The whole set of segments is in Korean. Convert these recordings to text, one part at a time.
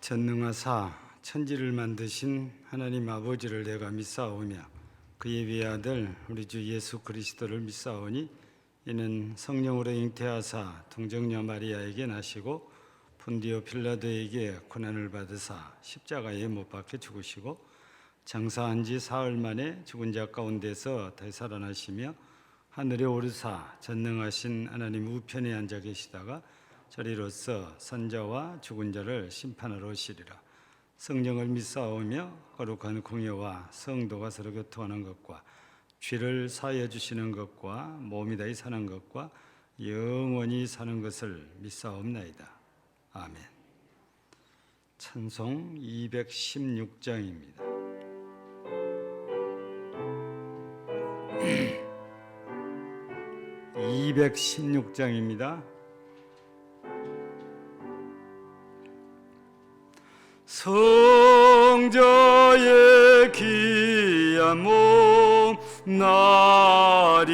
전능하사 천지를 만드신 하나님 아버지를 내가 믿사오며 그의 외아들 우리 주 예수 그리스도를 믿사오니 이는 성령으로 잉태하사 동정녀 마리아에게 나시고 본디오 빌라도에게 고난을 받으사 십자가에 못 박혀 죽으시고 장사한 지 사흘 만에 죽은 자 가운데서 되살아나시며 하늘에 오르사 전능하신 하나님 우편에 앉아 계시다가 저리로서 선자와 죽은 자를 심판하러 오시리라. 성령을 믿사오며 거룩한 공예와 성도가 서로 교통하는 것과 죄를 사하여 주시는 것과 몸이 다히 사는 것과 영원히 사는 것을 믿사옵나이다. 아멘. 찬송 216장입니다. (216장입니다) 성자의 귀한 몸 나리하여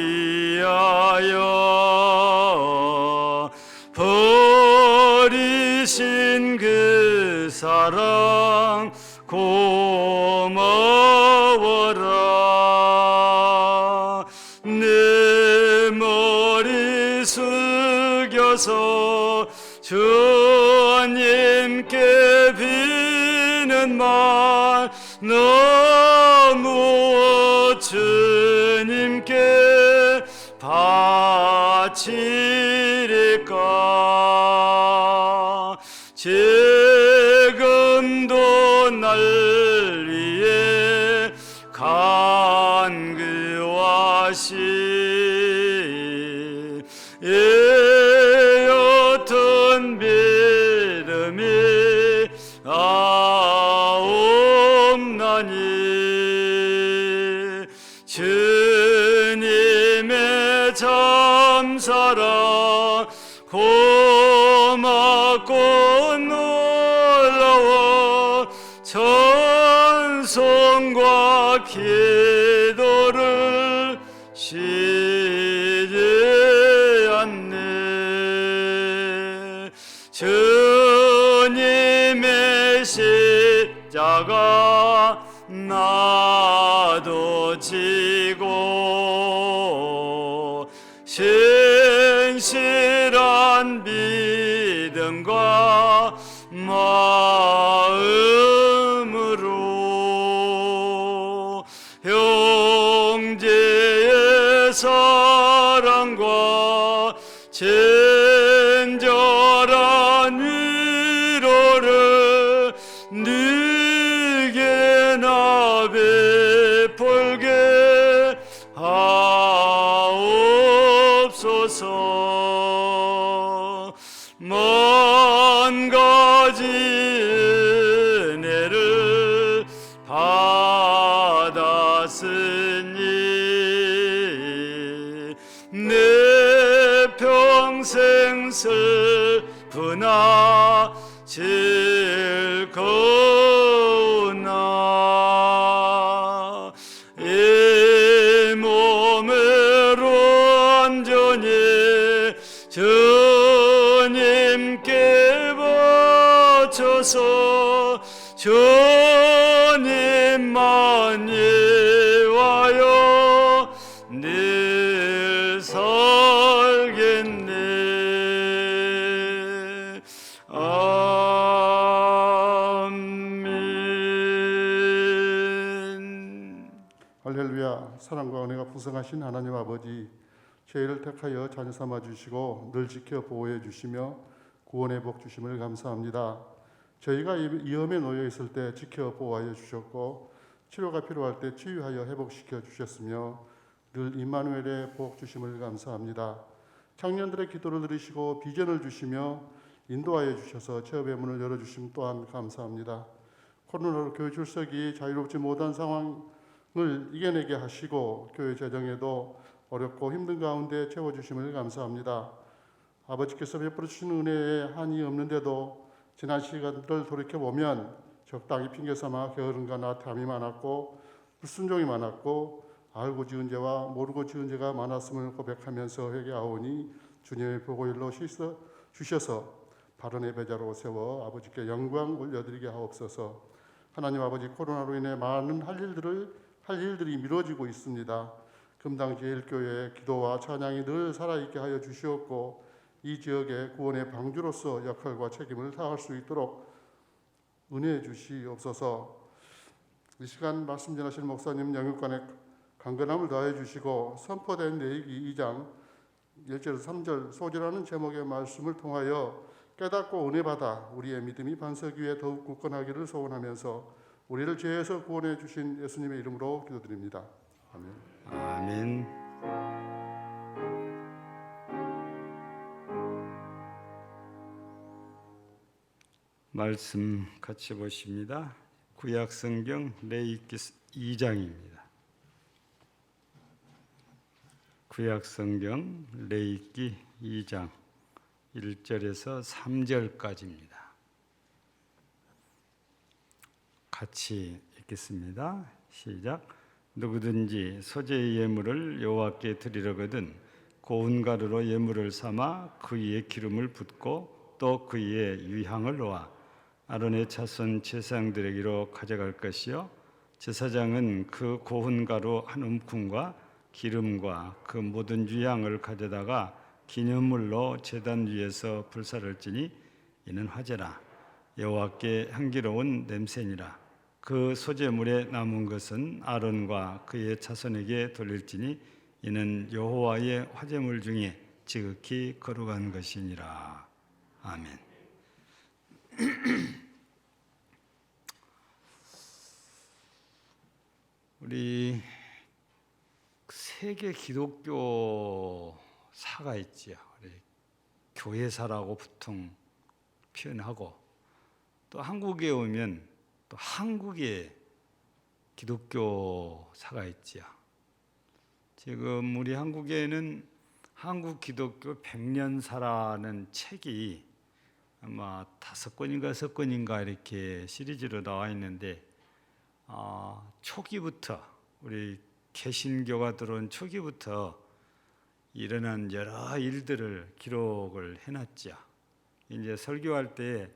버리신 그 사랑 고마워라. 내 머리 숙여서 주님께 비는 말 너무 주님께 바치리까. 지금도 날 위해 간구하시 어떤 믿음이 없나니 주님의 참사랑 고맙고 놀라워 찬송과 기도를 쉬지 않네. 주님의 십자가 나도 지고 신실한 믿음과 마음으로 형제의 사랑과 친절한 위로를 네게나 베풀게 하옵소서. 만 가지 은혜를 받았으니 내 평생 슬프나 즐거우나 이 몸으로 온전히 주님께 바쳐서 주님만 위하여 늘 살겠네. 아멘. 할렐루야. 사랑과 은혜가 풍성하신 하나님 아버지, 저희를 택하여 자녀 삼아 주시고 늘 지켜 보호해 주시며 구원의 복 주심을 감사합니다. 저희가 위험에 놓여 있을 때 지켜 보호하여 주셨고 치료가 필요할 때 치유하여 회복시켜 주셨으며 늘 임마누엘의 복 주심을 감사합니다. 청년들의 기도를 들으시고 비전을 주시며 인도하여 주셔서 취업의 문을 열어주심 또한 감사합니다. 코로나로 교회 출석이 자유롭지 못한 상황을 이겨내게 하시고 교회 재정에도 어렵고 힘든 가운데 채워주심을 감사합니다. 아버지께서 베풀어 주신 은혜에 한이 없는데도 지난 시간들을 돌이켜보면 적당히 핑계삼아 게으름과 나태함이 많았고 불순종이 많았고 알고 지은 죄와 모르고 지은 죄가 많았음을 고백하면서 회개하오니 주님의 보고일로 씻어 주셔서 바른 예배자로 세워 아버지께 영광 올려드리게 하옵소서. 하나님 아버지, 코로나로 인해 많은 할 일들이 미뤄지고 있습니다. 금당제일교회의 기도와 찬양이 늘 살아있게 하여 주시옵고 이 지역의 구원의 방주로서 역할과 책임을 다할 수 있도록 은혜해 주시옵소서. 이 시간 말씀 전하실 목사님 영육간에 강건함을 더해 주시고 선포된 레위기 2장 1절에서 3절 소지라는 제목의 말씀을 통하여 깨닫고 은혜 받아 우리의 믿음이 반석 위에 더욱 굳건하기를 소원하면서 우리를 죄에서 구원해 주신 예수님의 이름으로 기도드립니다. 아멘. 아멘. 말씀 같이 보십니다. 구약성경 레위기 2장입니다. 구약성경 레위기 2장 1절에서 3절까지입니다. 같이 읽겠습니다. 시작. 누구든지 소재의 예물을 여호와께 드리려거든 고운 가루로 예물을 삼아 그 위에 기름을 붓고 또 그 위에 유향을 놓아 아론의 자손 제사장들에게로 가져갈 것이요 제사장은 그 고운 가루 한 움큼과 기름과 그 모든 유향을 가져다가 기념물로 제단 위에서 불사를 지니 이는 화제라 여호와께 향기로운 냄새니라. 그 소재물에 남은 것은 아론과 그의 자손에게 돌릴지니 이는 여호와의 화제물 중에 지극히 거룩한 것이니라. 아멘. 우리 세계 기독교사가 있지요. 교회사라고 보통 표현하고 또 한국에 오면 또 한국의 기독교사가 있지요. 지금 우리 한국에는 한국 기독교 100년사라는 책이 아마 5권인가 6권인가 이렇게 시리즈로 나와 있는데 초기부터 우리 개신교가 들어온 초기부터 일어난 여러 일들을 기록을 해놨죠. 이제 설교할 때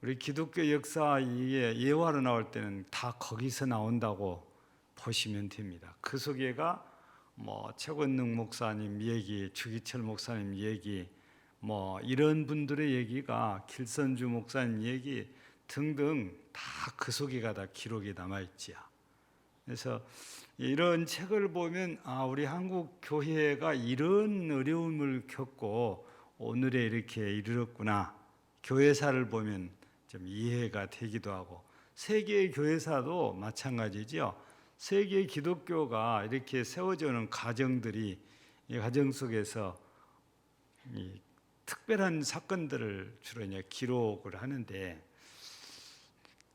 우리 기독교 역사에 예화로 나올 때는 다 거기서 나온다고 보시면 됩니다. 그 속에가 최권능 목사님 얘기, 주기철 목사님 얘기, 이런 분들의 얘기가 길선주 목사님 얘기 등등 다 그 속에가 다 기록이 남아 있지요. 그래서 이런 책을 보면 우리 한국 교회가 이런 어려움을 겪고 오늘에 이렇게 이르렀구나. 교회사를 보면 좀 이해가 되기도 하고 세계의 교회사도 마찬가지죠. 세계 기독교가 이렇게 세워져오는 과정들이 이 과정 속에서 이 특별한 사건들을 주로 이제 기록을 하는데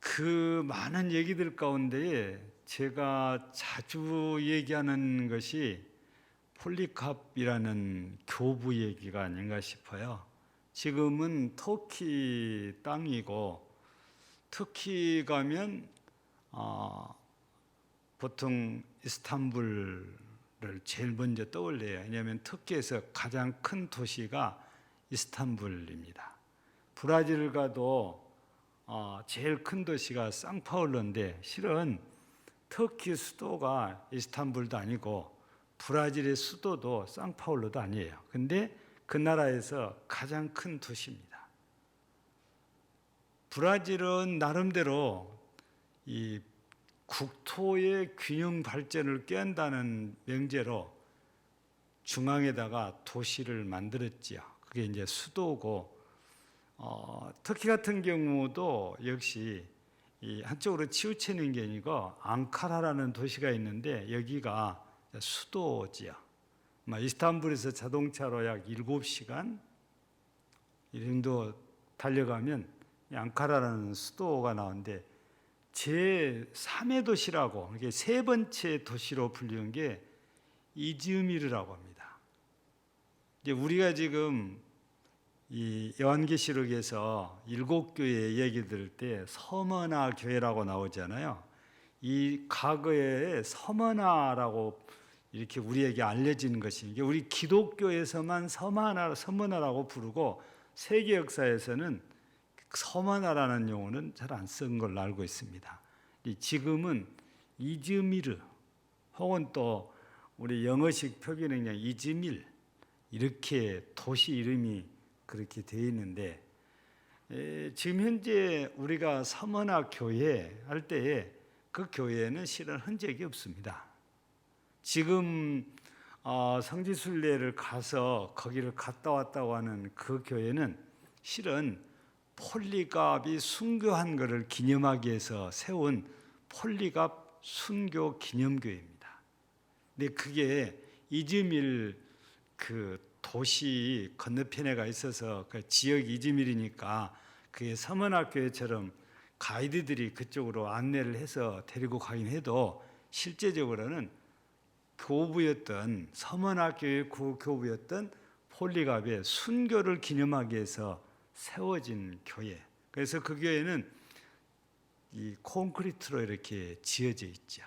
그 많은 얘기들 가운데 제가 자주 얘기하는 것이 폴리캅이라는 교부 얘기가 아닌가 싶어요. 지금은 터키 땅이고 터키 가면 보통 이스탄불을 제일 먼저 떠올려요. 왜냐하면 터키에서 가장 큰 도시가 이스탄불입니다. 브라질 가도 제일 큰 도시가 상파울루인데 실은 터키 수도가 이스탄불도 아니고 브라질의 수도도 상파울루도 아니에요. 근데 그 나라에서 가장 큰 도시입니다. 브라질은 나름대로 이 국토의 균형 발전을 꾀한다는 명제로 중앙에다가 도시를 만들었지요. 그게 이제 수도고 터키 같은 경우도 역시 이 한쪽으로 치우치는 게 아니고 앙카라라는 도시가 있는데 여기가 수도지요. 이스탄불에서 자동차로 약 7시간 이 정도 달려가면 앙카라라는 수도가 나오는데 제3의 도시라고 이게 세 번째 도시로 불리는 게 이즈미르라고 합니다. 이제 우리가 지금 이 요한계시록에서 7교회 얘기 들을 때 서머나 교회라고 나오잖아요. 이 과거에 서머나라고 이렇게 우리에게 알려진 것이 이게 우리 기독교에서만 서머나라고 부르고 세계 역사에서는 서머나라는 용어는 잘 안 쓴 걸로 알고 있습니다. 지금은 이즈미르 혹은 또 우리 영어식 표기는 그냥 이즈밀 이렇게 도시 이름이 그렇게 되어 있는데, 지금 현재 우리가 서머나 교회 할 때에 그 교회에는 실은 흔적이 없습니다. 지금 성지순례를 가서 거기를 갔다 왔다고 하는 그 교회는 실은 폴리갑이 순교한 것을 기념하기 위해서 세운 폴리갑 순교 기념교회입니다. 근데 그게 이즈밀 그 도시 건너편에 가 있어서 그 지역 이즈밀이니까 그게 서머나 교회처럼 가이드들이 그쪽으로 안내를 해서 데리고 가긴 해도 실제적으로는 교부였던 서머나 교회 교부였던 폴리갑의 순교를 기념하기 위해서 세워진 교회. 그래서 그 교회는 이 콘크리트로 이렇게 지어져 있죠.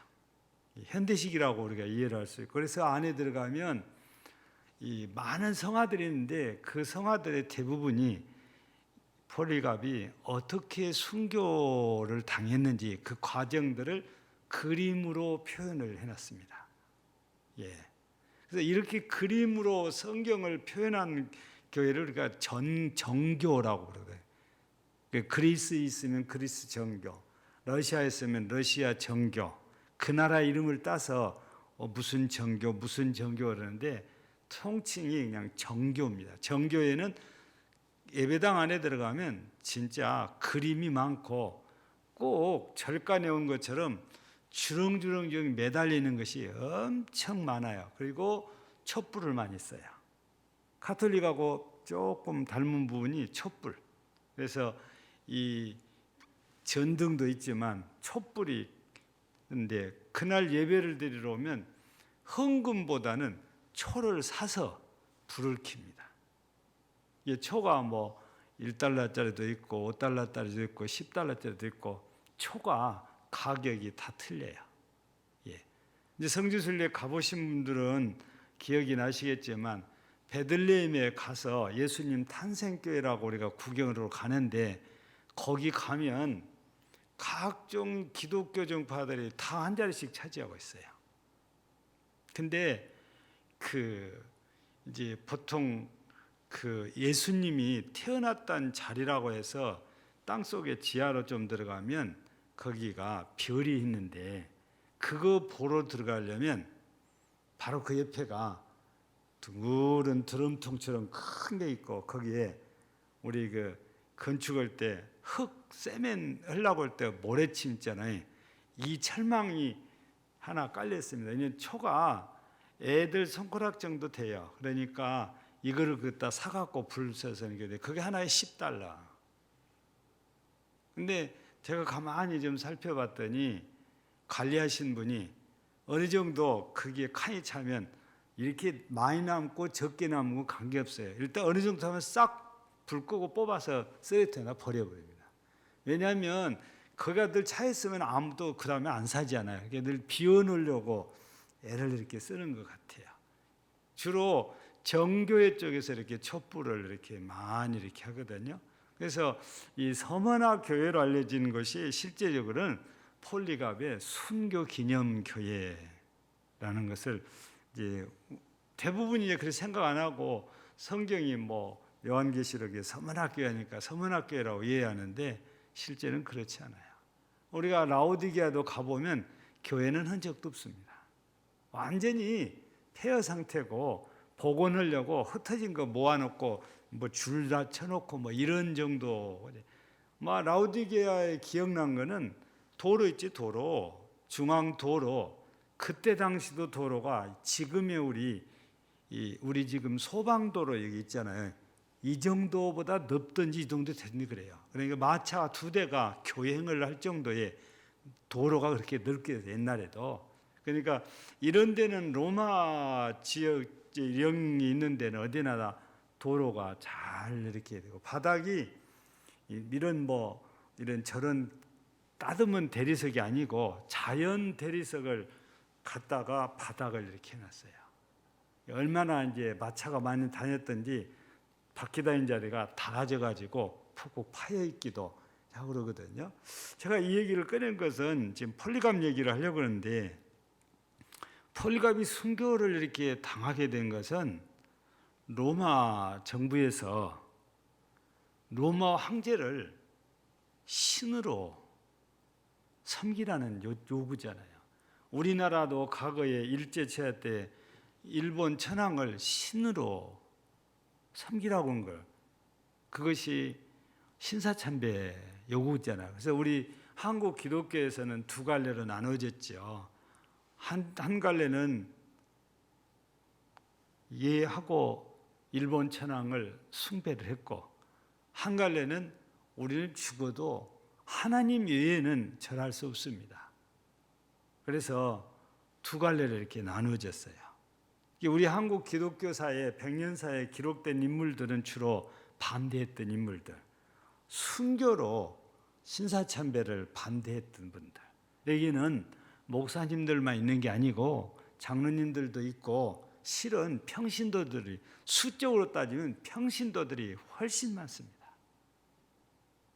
현대식이라고 우리가 이해를 할 수 있고, 그래서 안에 들어가면 이 많은 성화들이 있는데 그 성화들의 대부분이 폴리갑이 어떻게 순교를 당했는지 그 과정들을 그림으로 표현을 해놨습니다. 예. 그래서 이렇게 그림으로 성경을 표현한 교회를 우리가 정교라고 그러거든요. 그리스에 있으면 그리스 정교, 러시아에 있으면 러시아 정교, 그 나라 이름을 따서 무슨 정교 그러는데 통칭이 그냥 정교입니다. 정교에는 예배당 안에 들어가면 진짜 그림이 많고 꼭 절간에 온 것처럼 주렁주렁 매달리는 것이 엄청 많아요. 그리고 촛불을 많이 써요. 가톨릭하고 조금 닮은 부분이 촛불. 그래서 이 전등도 있지만 촛불이 있는데 그날 예배를 드리러 오면 헌금보다는 초를 사서 불을 킵니다. 이 초가 뭐 1달러짜리도 있고 5달러짜리도 있고 10달러짜리도 있고 초가 가격이 다 틀려요. 예. 이제 성지순례 가보신 분들은 기억이 나시겠지만 베들레헴에 가서 예수님 탄생교회라고 우리가 구경으로 가는데 거기 가면 각종 기독교 정파들이 다 한 자리씩 차지하고 있어요. 근데 이제 보통 예수님이 태어났던 자리라고 해서 땅 속에 지하로 좀 들어가면 거기가 별이 있는데 그거 보러 들어가려면 바로 그 옆에가 둥그런 드럼통처럼 큰 게 있고 거기에 우리 건축할 때 세멘 하려고 할 때 모래침 있잖아요. 이 철망이 하나 깔려 있습니다. 이 초가 애들 손가락 정도 돼요. 그러니까 이거를 갖다 사갖고 불 써서 이게 그게 하나에 10달러. 근데 제가 가만히 좀 살펴봤더니 관리하신 분이 어느 정도 그게 칸이 차면 이렇게 많이 남고 적게 남고 관계없어요. 일단 어느 정도 하면 싹 불 끄고 뽑아서 쓰레기통에다 버려버립니다. 왜냐하면 거기가 늘 차 있으면 아무도 그 다음에 안 사잖아요. 그게 늘 비워놓으려고 애를 이렇게 쓰는 것 같아요. 주로 정교회 쪽에서 이렇게 촛불을 이렇게 많이 이렇게 하거든요. 그래서 이 서머나 교회로 알려진 것이 실제적으로는 폴리갑의 순교 기념 교회라는 것을 이제 대부분이 이제 그렇게 생각 안 하고 성경이 뭐 요한계시록에 서머나 교회니까 서머나 교회라고 이해하는데 실제는 그렇지 않아요. 우리가 라오디게아도 가보면 교회는 흔적도 없습니다. 완전히 폐허 상태고 복원하려고 흩어진 거 모아놓고 뭐 줄 다 쳐놓고 뭐 이런 정도. 라오디게아에 기억난 거는 도로 있지, 도로, 중앙 도로. 그때 당시도 도로가 지금의 우리 지금 소방도로 여기 있잖아요. 이 정도보다 넓든지 이 정도 됐니 그래요. 그러니까 마차 2대가 교행을 할 정도의 도로가 그렇게 넓게 옛날에도. 그러니까 이런 데는 로마 지역 영이 있는 데는 어디나 다 도로가 잘 이렇게 되고 바닥이 이런 저런 따듬은 대리석이 아니고 자연 대리석을 갖다가 바닥을 이렇게 해놨어요. 얼마나 이제 마차가 많이 다녔던지 바퀴 달린 자리가 닳아져가지고 푹푹 파여 있기도 하고 그러거든요. 제가 이 얘기를 꺼낸 것은 지금 폴리갑 얘기를 하려고 하는데, 폴리갑이 순교를 이렇게 당하게 된 것은 로마 정부에서 로마 황제를 신으로 섬기라는 요구잖아요. 우리나라도 과거에 일제치하 때 일본 천황을 신으로 섬기라고 한 걸, 그것이 신사참배 요구잖아요. 그래서 우리 한국 기독교에서는 두 갈래로 나눠졌죠. 한 갈래는 예하고 일본 천황을 숭배를 했고, 한 갈래는 우리는 죽어도 하나님 외에는 절할 수 없습니다. 그래서 두 갈래로 이렇게 나누어졌어요. 우리 한국 기독교사의 100년사에 기록된 인물들은 주로 반대했던 인물들, 순교로 신사참배를 반대했던 분들. 여기는 목사님들만 있는 게 아니고 장로님들도 있고, 실은 평신도들이, 수적으로 따지면 평신도들이 훨씬 많습니다.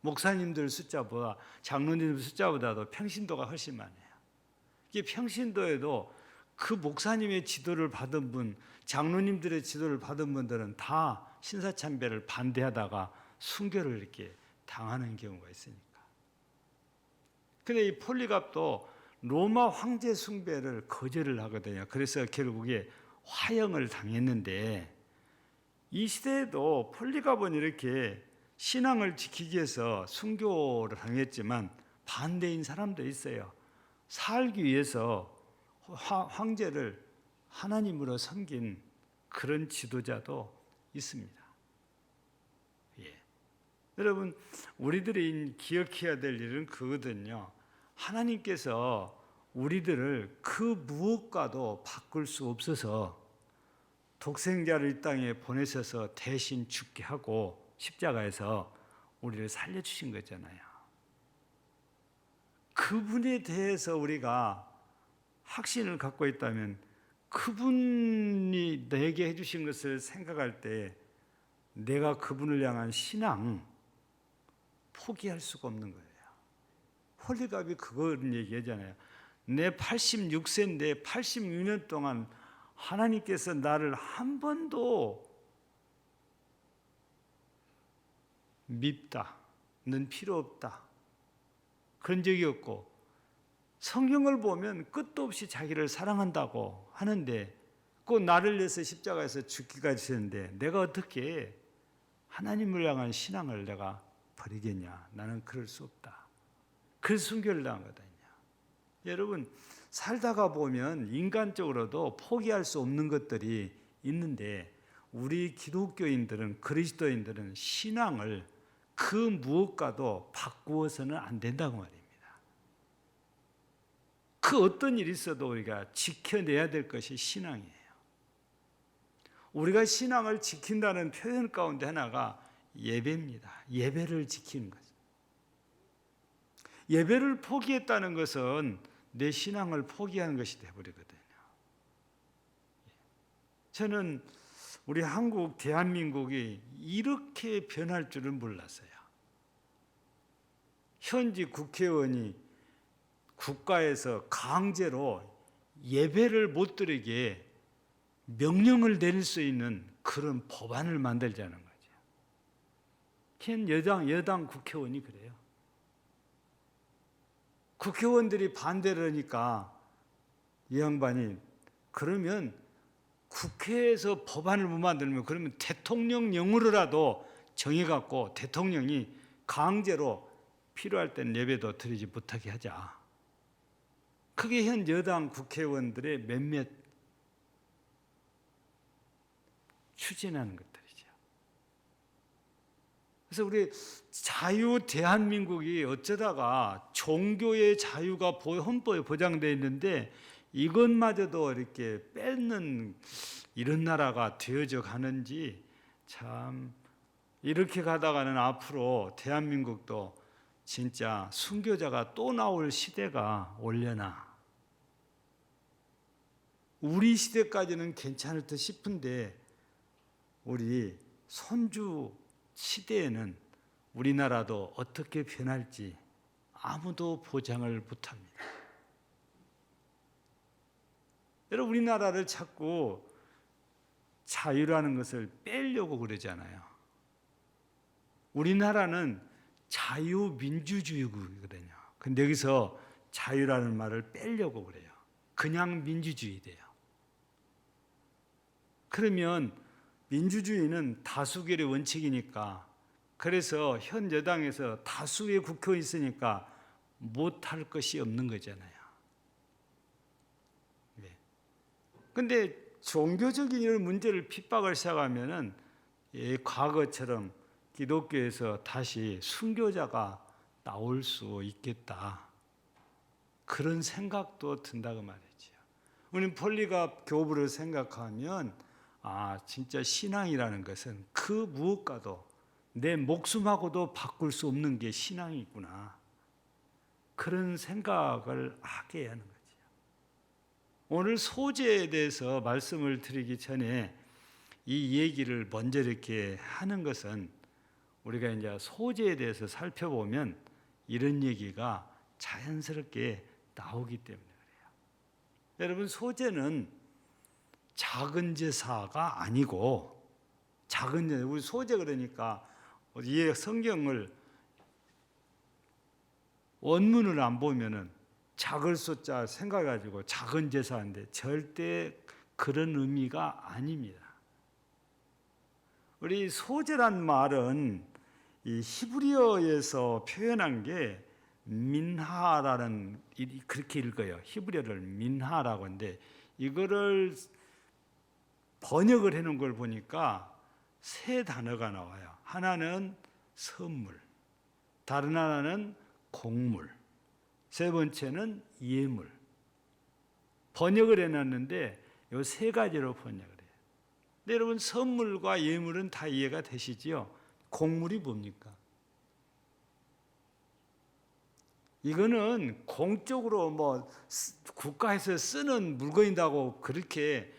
목사님들 숫자보다, 장로님들 숫자보다도 평신도가 훨씬 많아요. 이게 평신도에도 그 목사님의 지도를 받은 분, 장로님들의 지도를 받은 분들은 다 신사참배를 반대하다가 순교를 이렇게 당하는 경우가 있으니까. 근데 이 폴리갑도 로마 황제 숭배를 거절을 하거든요. 그래서 결국에 화형을 당했는데, 이 시대에도 폴리갑은 이렇게 신앙을 지키기 위해서 순교를 당했지만 반대인 사람도 있어요. 살기 위해서 황제를 하나님으로 섬긴 그런 지도자도 있습니다. 예. 여러분, 우리들이 기억해야 될 일은 그거거든요. 하나님께서 우리들을 그 무엇과도 바꿀 수 없어서 독생자를 이 땅에 보내셔서 대신 죽게 하고 십자가에서 우리를 살려주신 거잖아요. 그분에 대해서 우리가 확신을 갖고 있다면, 그분이 내게 해주신 것을 생각할 때 내가 그분을 향한 신앙 포기할 수가 없는 거예요. 홀리갑이 그걸 얘기하잖아요. 내 86세인데 86년 동안 하나님께서 나를 한 번도 밉다, 넌 필요 없다, 그런 적이 없고, 성경을 보면 끝도 없이 자기를 사랑한다고 하는데, 꼭 나를 위해서 십자가에서 죽기까지 했는데 내가 어떻게 하나님을 향한 신앙을 내가 버리겠냐. 나는 그럴 수 없다. 그래서 순교를 당하거든요. 여러분, 살다가 보면 인간적으로도 포기할 수 없는 것들이 있는데, 우리 기독교인들은, 그리스도인들은 신앙을 그 무엇과도 바꾸어서는 안 된다고 말입니다. 그 어떤 일이 있어도 우리가 지켜내야 될 것이 신앙이에요. 우리가 신앙을 지킨다는 표현 가운데 하나가 예배입니다. 예배를 지키는 거죠. 예배를 포기했다는 것은 내 신앙을 포기하는 것이 되어버리거든요. 저는 우리 한국, 대한민국이 이렇게 변할 줄은 몰랐어요. 현지 국회의원이 국가에서 강제로 예배를 못 드리게 명령을 내릴 수 있는 그런 법안을 만들자는 거죠. 현 여당 국회의원이 그래요. 국회의원들이 반대를 하니까 이 양반이, 그러면 국회에서 법안을 못 만들면 그러면 대통령령으로라도 정해갖고 대통령이 강제로 필요할 땐 예배도 드리지 못하게 하자. 그게 현 여당 국회의원들의 몇몇 추진하는 것들이죠. 그래서 우리 자유 대한민국이 어쩌다가 종교의 자유가 헌법에 보장되어 있는데 이것마저도 이렇게 뺏는 이런 나라가 되어져 가는지, 참 이렇게 가다가는 앞으로 대한민국도 진짜 순교자가 또 나올 시대가 올려나. 우리 시대까지는 괜찮을 듯 싶은데 우리 손주 시대에는 우리나라도 어떻게 변할지 아무도 보장을 못합니다. 여러분, 우리나라를 자꾸 자유라는 것을 빼려고 그러잖아요. 우리나라는 자유민주주의거든요. 근데 여기서 자유라는 말을 빼려고 그래요. 그냥 민주주의 돼요. 그러면 민주주의는 다수결의 원칙이니까, 그래서 현 여당에서 다수의 국회의원이 있으니까 못할 것이 없는 거잖아요. 그런데 종교적인 이런 문제를 핍박을 시작하면은 과거처럼 기독교에서 다시 순교자가 나올 수 있겠다, 그런 생각도 든다고 말이죠. 우리는 폴리갑 교부를 생각하면 진짜 신앙이라는 것은 그 무엇과도 내 목숨하고도 바꿀 수 없는 게 신앙이구나, 그런 생각을 하게 하는 거죠. 오늘 소재에 대해서 말씀을 드리기 전에 이 얘기를 먼저 이렇게 하는 것은, 우리가 이제 소재에 대해서 살펴보면 이런 얘기가 자연스럽게 나오기 때문에 그래요. 여러분, 소재는 작은 제사가 아니고, 작은 제사, 우리 소재 그러니까 이 성경을 원문을 안 보면은 작을 숫자 생각해가지고 작은 제사인데 절대 그런 의미가 아닙니다. 우리 소재란 말은 이 히브리어에서 표현한 게 민하라는, 그렇게 읽어요. 히브리어를 민하라고 하는데, 이거를 번역을 해놓은 걸 보니까 세 단어가 나와요. 하나는 선물, 다른 하나는 곡물, 세 번째는 예물. 번역을 해놨는데 이 세 가지로 번역을 해요. 근데 여러분, 선물과 예물은 다 이해가 되시지요? 곡물이 뭡니까? 이거는 공적으로 국가에서 쓰는 물건이라고 그렇게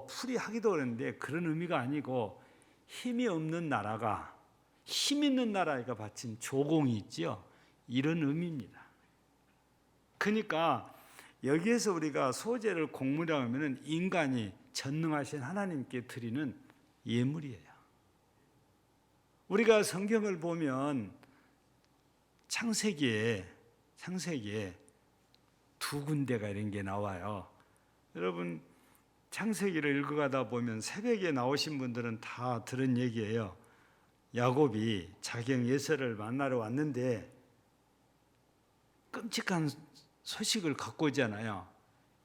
풀이하기도 하는데, 그런 의미가 아니고, 힘이 없는 나라가 힘 있는 나라가 바친 조공이 있죠. 이런 의미입니다. 그러니까 여기에서 우리가 소재를 곡물이라고 하면 인간이 전능하신 하나님께 드리는 예물이에요. 우리가 성경을 보면 창세기에 두 군데가 이런 게 나와요. 여러분, 창세기를 읽어가다 보면 새벽에 나오신 분들은 다 들은 얘기예요. 야곱이 자경 에서를 만나러 왔는데 끔찍한 소식을 갖고 오잖아요.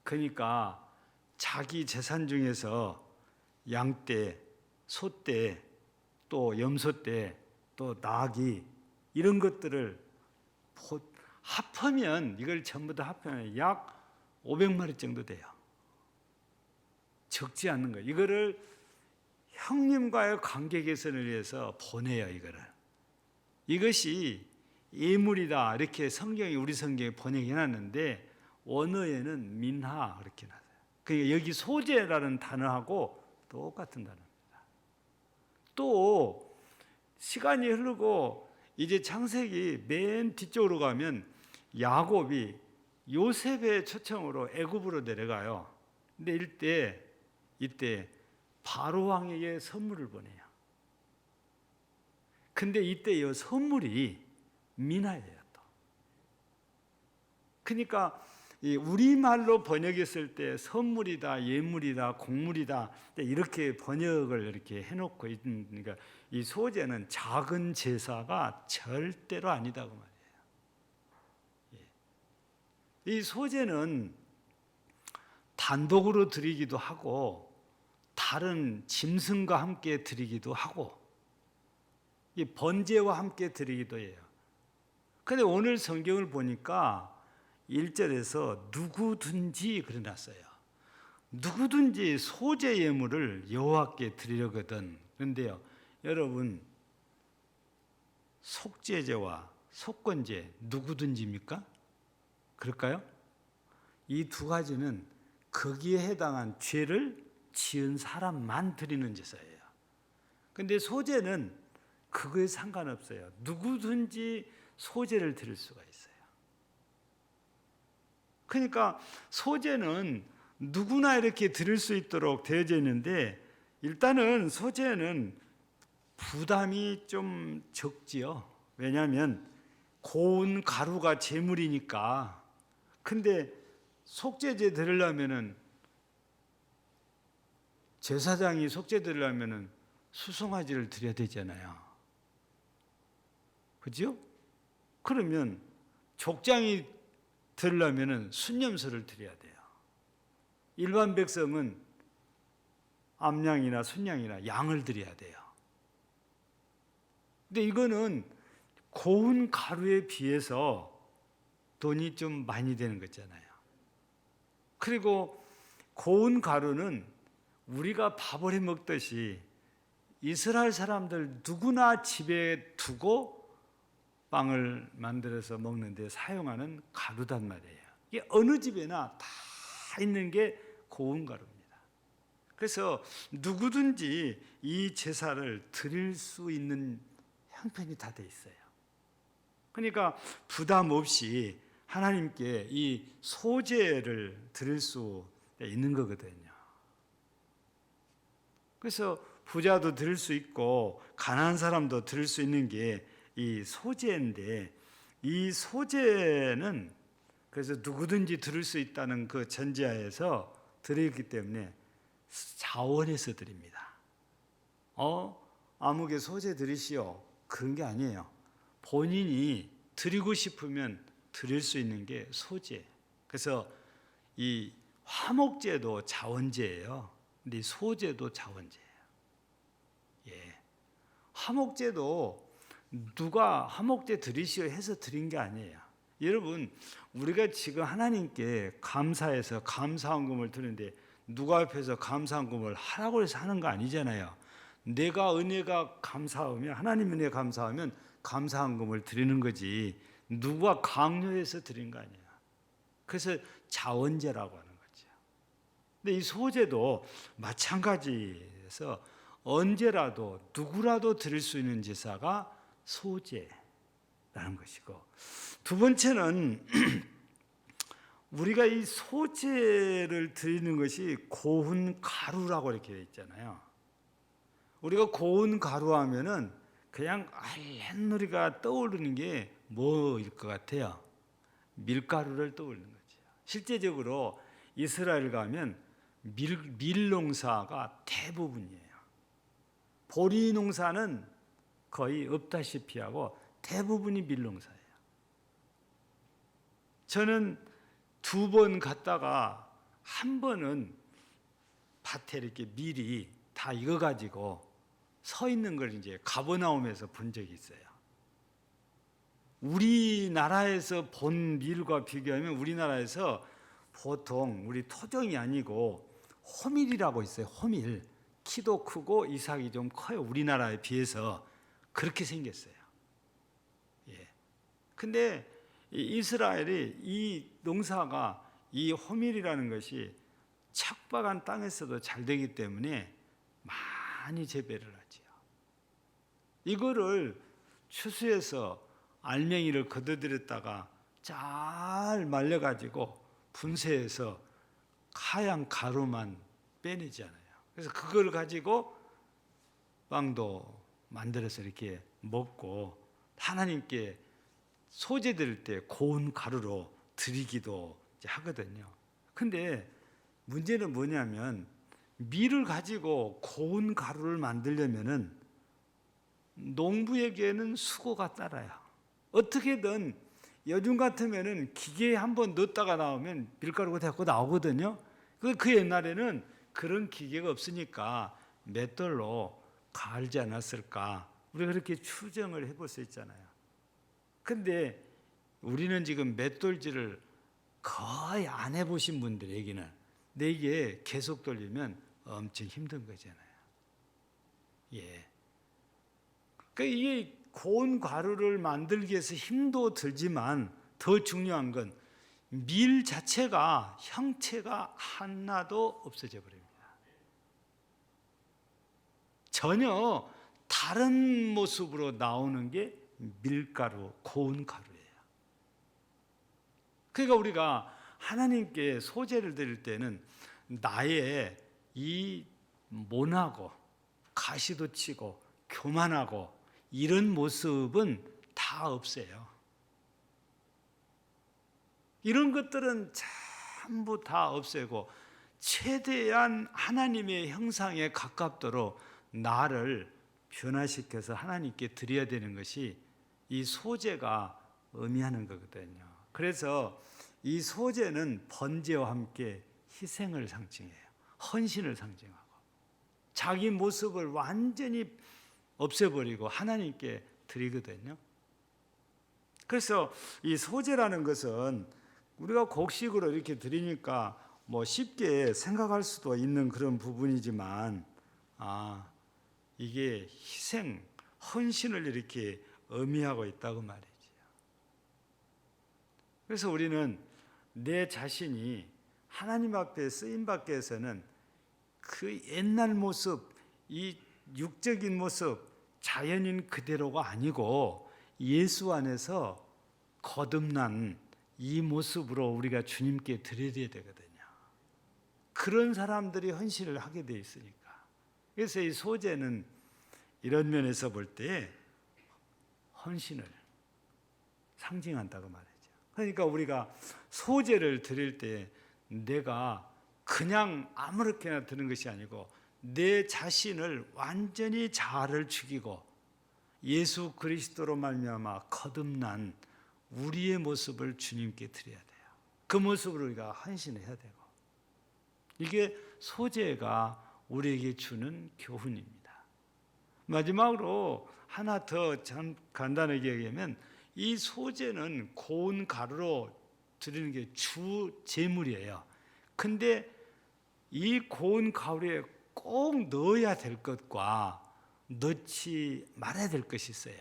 그러니까 자기 재산 중에서 양떼, 소떼, 또 염소떼, 또 나귀, 이런 것들을 합하면, 이걸 전부 다 합하면 약 500마리 정도 돼요. 적지 않는 거예요. 이거를 형님과의 관계 개선을 위해서 보내요. 이것이 예물이다, 이렇게 성경이, 우리 성경에 번역해놨는데 원어에는 민하 이렇게 나와요. 그러니까 여기 소재라는 단어하고 똑같은 단어입니다. 또 시간이 흐르고 이제 창세기 맨 뒤쪽으로 가면 야곱이 요셉의 초청으로 애굽으로 내려가요. 근데 이때 바로 왕에게 선물을 보내요. 근데 이때 이 선물이 민하예요. 또. 그러니까 우리말로 번역했을 때 선물이다, 예물이다, 곡물이다, 이렇게 번역을 이렇게 해놓고 있으니까 이 소재는 작은 제사가 절대로 아니다고 말이에요. 이 소재는 단독으로 드리기도 하고, 다른 짐승과 함께 드리기도 하고, 이 번제와 함께 드리기도 해요. 그런데 오늘 성경을 보니까 1절에서 누구든지 그래놨어요. 누구든지 소재 예물을 여호와께 드리려거든. 그런데요, 여러분, 속죄제와 속건제 누구든지입니까? 그럴까요? 이 두 가지는 거기에 해당한 죄를 지은 사람만 드리는 제사예요. 근데 소제는 그거에 상관없어요. 누구든지 소제를 드릴 수가 있어요. 그러니까 소제는 누구나 이렇게 드릴 수 있도록 되어져 있는데, 일단은 소제는 부담이 좀 적지요. 왜냐하면 고운 가루가 제물이니까. 근데 속죄제 드리려면은, 제사장이 속죄 드리려면은 수송아지를 드려야 되잖아요. 그죠? 그러면 족장이 드리려면은 순념소를 드려야 돼요. 일반 백성은 암양이나 순양이나 양을 드려야 돼요. 근데 이거는 고운 가루에 비해서 돈이 좀 많이 되는 거잖아요. 그리고 고운 가루는 우리가 밥을 해 먹듯이 이스라엘 사람들 누구나 집에 두고 빵을 만들어서 먹는데 사용하는 가루단 말이에요. 이게 어느 집에나 다 있는 게 고운 가루입니다. 그래서 누구든지 이 제사를 드릴 수 있는 형편이 다 돼 있어요. 그러니까 부담 없이 하나님께 이 소제를 드릴 수 있는 거거든요. 그래서 부자도 드릴 수 있고 가난한 사람도 드릴 수 있는 게 이 소제인데, 이 소제는 그래서 누구든지 드릴 수 있다는 그 전제하에서 드리기 때문에 자원해서 드립니다. 아무개 소제 드리시오, 그런 게 아니에요. 본인이 드리고 싶으면 드릴 수 있는 게 소제. 그래서 이 화목제도 자원제예요. 근데 이 소제도 자원제예요. 예. 화목제도 누가 화목제 드리시오 해서 드린 게 아니에요. 여러분, 우리가 지금 하나님께 감사해서 감사헌금을 드는데 누가 앞에서 감사헌금을 하라고 해서 하는 거 아니잖아요. 내가 은혜가 감사하면, 하나님 은혜 감사하면 감사헌금을 드리는 거지 누가 강요해서 드린 거 아니에요. 그래서 자원제라고 하는 거죠. 근데 이 소제도 마찬가지에서 언제라도 누구라도 드릴 수 있는 제사가 소제라는 것이고, 두 번째는 우리가 이 소제를 드리는 것이 고운 가루라고 이렇게 되어 있잖아요. 우리가 고운 가루 하면은 그냥 옛날이가 떠오르는 게 뭐일 것 같아요? 밀가루를 떠올리는 거죠. 실제적으로 이스라엘 가면 밀 농사가 대부분이에요. 보리 농사는 거의 없다시피 하고 대부분이 밀 농사예요. 저는 2번 갔다가 한 번은 밭에 이렇게 밀이 다 익어가지고 서 있는 걸 이제 가버나움에서 본 적이 있어요. 우리나라에서 본 밀과 비교하면 우리나라에서 보통 우리 토종이 아니고 호밀이라고 있어요. 호밀. 키도 크고 이삭이 좀 커요. 우리나라에 비해서 그렇게 생겼어요. 예. 근데 이스라엘이 이 농사가 이 호밀이라는 것이 척박한 땅에서도 잘 되기 때문에 많이 재배를 하지요. 이거를 추수해서 알맹이를 걷어들였다가 잘 말려가지고 분쇄해서 하얀 가루만 빼내잖아요. 그래서 그걸 가지고 빵도 만들어서 이렇게 먹고 하나님께 소제 드릴 때 고운 가루로 드리기도 하거든요. 근데 문제는 뭐냐면 밀을 가지고 고운 가루를 만들려면은 농부에게는 수고가 따라요. 어떻게든 요즘 같으면은 기계에 한번 넣었다가 나오면 밀가루가 자꾸 나오거든요. 그 옛날에는 그런 기계가 없으니까 맷돌로 갈지 않았을까? 우리가 그렇게 추정을 해볼 수 있잖아요. 근데 우리는 지금 맷돌질을 거의 안 해보신 분들에게는 이게 계속 돌리면 엄청 힘든 거잖아요. 예. 그러니까 이게 고운 가루를 만들기 위해서 힘도 들지만 더 중요한 건 밀 자체가 형체가 하나도 없어져 버립니다. 전혀 다른 모습으로 나오는 게 밀가루, 고운 가루예요. 그러니까 우리가 하나님께 소제를 드릴 때는 나의 이 모나고 가시도 치고 교만하고 이런 모습은 다 없애요. 이런 것들은 전부 다 없애고 최대한 하나님의 형상에 가깝도록 나를 변화시켜서 하나님께 드려야 되는 것이 이 소제가 의미하는 거거든요. 그래서 이 소제는 번제와 함께 희생을 상징해요. 헌신을 상징하고 자기 모습을 완전히 없애버리고 하나님께 드리거든요. 그래서 이 소제라는 것은 우리가 곡식으로 이렇게 드리니까 뭐 쉽게 생각할 수도 있는 그런 부분이지만 이게 희생, 헌신을 이렇게 의미하고 있다고 말이죠. 그래서 우리는 내 자신이 하나님 앞에 쓰임 받기 위해서는 그 옛날 모습, 이 육적인 모습, 자연인 그대로가 아니고 예수 안에서 거듭난 이 모습으로 우리가 주님께 드려야 되거든요. 그런 사람들이 헌신을 하게 돼 있으니까. 그래서 이 소제는 이런 면에서 볼 때 헌신을 상징한다고 말이죠. 그러니까 우리가 소제를 드릴 때 내가 그냥 아무렇게나 드는 것이 아니고 내 자신을 완전히 자아를 죽이고 예수 그리스도로 말미암아 거듭난 우리의 모습을 주님께 드려야 돼요. 그 모습으로 우리가 헌신해야 되고 이게 소제가 우리에게 주는 교훈입니다. 마지막으로 하나 더 간단하게 얘기하면 이 소제는 고운 가루로 드리는 게 주 제물이에요. 근데 이 고운 가루에 꼭 넣어야 될 것과 넣지 말아야 될 것이 있어요.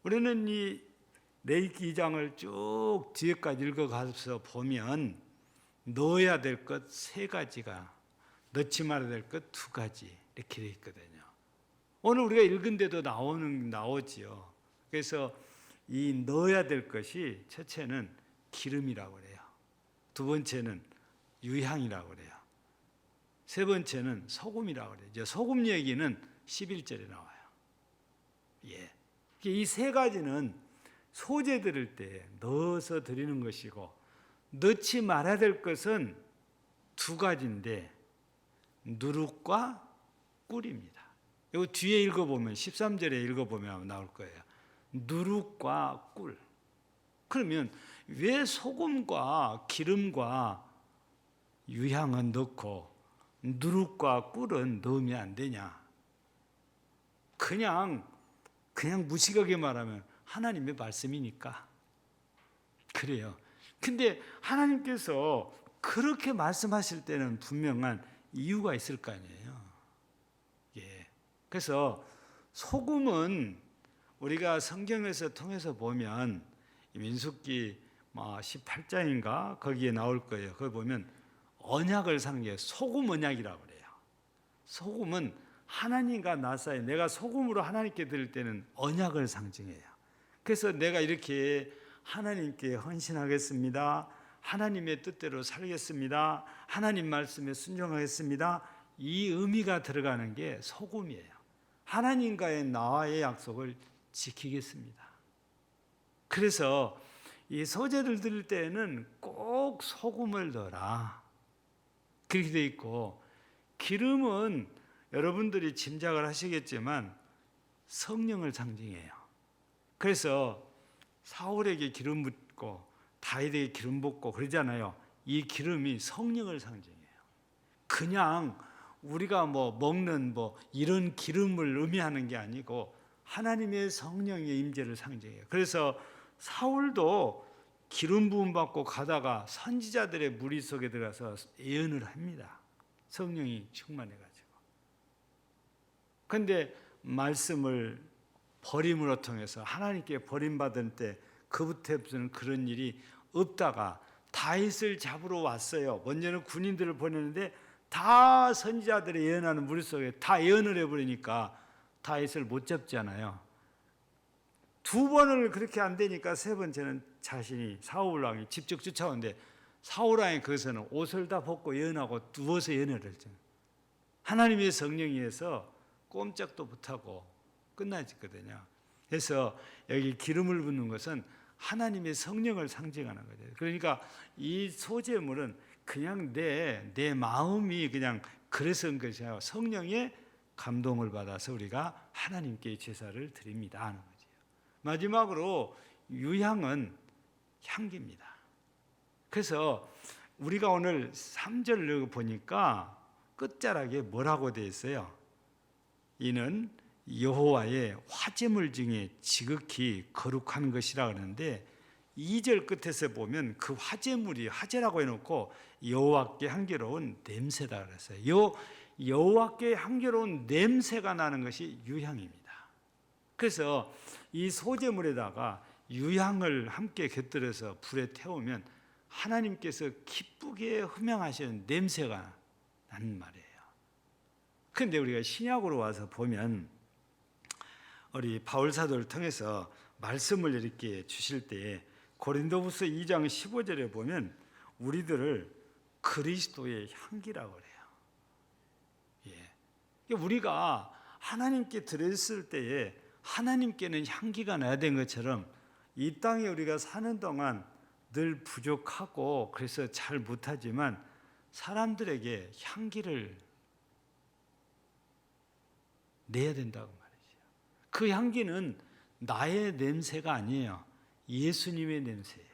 우리는 이 레위기 2장을 쭉 뒤에까지 읽어가서 보면 넣어야 될 것 3가지가 넣지 말아야 될 것 2가지 이렇게 되어 있거든요. 오늘 우리가 읽은 데도 나오지요. 그래서 이 넣어야 될 것이 첫째는 기름이라고 그래요. 두 번째는 유향이라고 그래요. 세 번째는 소금이라고 그래요. 이제 소금 얘기는 11절에 나와요. 예. 이 3가지는 소제 드릴 때 넣어서 드리는 것이고 넣지 말아야 될 것은 2가지인데 누룩과 꿀입니다. 이거 뒤에 읽어보면 13절에 읽어보면 나올 거예요. 누룩과 꿀. 그러면 왜 소금과 기름과 유향은 넣고 누룩과 꿀은 넣으면 안 되냐? 그냥 무식하게 말하면 하나님의 말씀이니까 그래요. 근데 하나님께서 그렇게 말씀하실 때는 분명한 이유가 있을 거 아니에요. 예. 그래서 소금은 우리가 성경에서 통해서 보면 민수기 18장인가 거기에 나올 거예요. 거기 보면 언약을 상징해요. 소금 언약이라고 그래요. 소금은 하나님과 나 사이 내가 소금으로 하나님께 드릴 때는 언약을 상징해요. 그래서 내가 이렇게 하나님께 헌신하겠습니다. 하나님의 뜻대로 살겠습니다. 하나님 말씀에 순종하겠습니다. 이 의미가 들어가는 게 소금이에요. 하나님과의 나와의 약속을 지키겠습니다. 그래서 이 소제를 드릴 때는 꼭 소금을 넣어라. 그렇게 돼 있고 기름은 여러분들이 짐작을 하시겠지만 성령을 상징해요. 그래서 사울에게 기름 붓고 다윗에게 기름 붓고 그러잖아요. 이 기름이 성령을 상징해요. 그냥 우리가 먹는 이런 기름을 의미하는 게 아니고 하나님의 성령의 임재를 상징해요. 그래서 사울도 기름 부음 받고 가다가 선지자들의 무리 속에 들어가서 예언을 합니다. 성령이 충만해가지고. 그런데 말씀을 버림으로 통해서 하나님께 버림받은 때 그부터는 그런 일이 없다가 다윗을 잡으러 왔어요. 먼저는 군인들을 보내는데 다 선지자들의 예언하는 무리 속에 다 예언을 해버리니까 다윗을 못 잡잖아요. 두 번을 그렇게 안 되니까 세 번째는 자신이 사울 왕이 직접 쫓아오는데 사울 왕이 거기서는 옷을 다 벗고 예언하고 누워서 예언을 했죠. 하나님의 성령에 의해서 꼼짝도 못하고 끝나지거든요. 그래서 여기 기름을 붓는 것은 하나님의 성령을 상징하는 거죠. 그러니까 이 소제물은 그냥 내 마음이 그냥 그래서 온 것이 아니라 성령의 감동을 받아서 우리가 하나님께 제사를 드립니다 하는 거죠. 마지막으로 유향은 향기입니다. 그래서 우리가 오늘 3절을 보니까 끝자락에 뭐라고 되어 있어요? 이는 여호와의 화제물 중에 지극히 거룩한 것이라 그러는데 2절 끝에서 보면 그 화제물이 화제라고 해놓고 여호와께 향기로운 냄새다 그랬어요. 여호와께 향기로운 냄새가 나는 것이 유향입니다. 그래서 이 소제물에다가 유향을 함께 곁들여서 불에 태우면 하나님께서 기쁘게 흠향하시는 냄새가 나는 말이에요. 그런데 우리가 신약으로 와서 보면 우리 바울 사도를 통해서 말씀을 이렇게 주실 때 고린도후서 2장 15절에 보면 우리들을 그리스도의 향기라고 그래요. 예. 우리가 하나님께 드렸을 때에 하나님께는 향기가 나야 된 것처럼 이 땅에 우리가 사는 동안 늘 부족하고 그래서 잘 못하지만 사람들에게 향기를 내야 된다고 말이죠. 그 향기는 나의 냄새가 아니에요. 예수님의 냄새예요.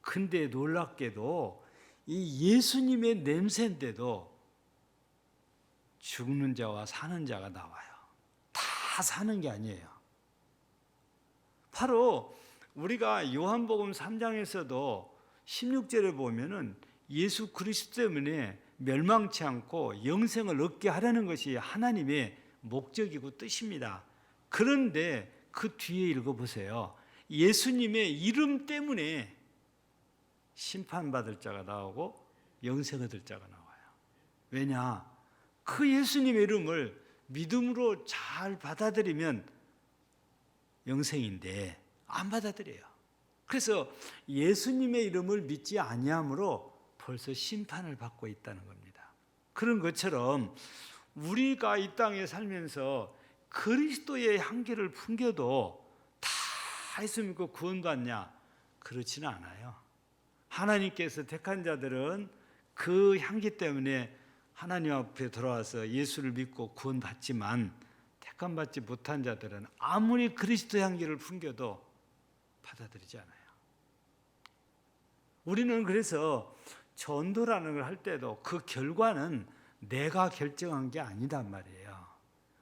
근데 놀랍게도 이 예수님의 냄새인데도 죽는 자와 사는 자가 나와요. 다 사는 게 아니에요. 바로 우리가 요한복음 3장에서도 16절에 보면은 예수 그리스도 때문에 멸망치 않고 영생을 얻게 하려는 것이 하나님의 목적이고 뜻입니다. 그런데 그 뒤에 읽어보세요. 예수님의 이름 때문에 심판받을 자가 나오고 영생 얻을 자가 나와요. 왜냐? 그 예수님의 이름을 믿음으로 잘 받아들이면 영생인데 안 받아들여요. 그래서 예수님의 이름을 믿지 아니함으로 벌써 심판을 받고 있다는 겁니다. 그런 것처럼 우리가 이 땅에 살면서 그리스도의 향기를 풍겨도 다 예수 믿고 구원받냐? 그렇지는 않아요. 하나님께서 택한 자들은 그 향기 때문에 하나님 앞에 돌아와서 예수를 믿고 구원받지만 택함받지 못한 자들은 아무리 그리스도 향기를 풍겨도 받아들이지 않아요. 우리는 그래서 전도라는 걸 할 때도 그 결과는 내가 결정한 게 아니단 말이에요.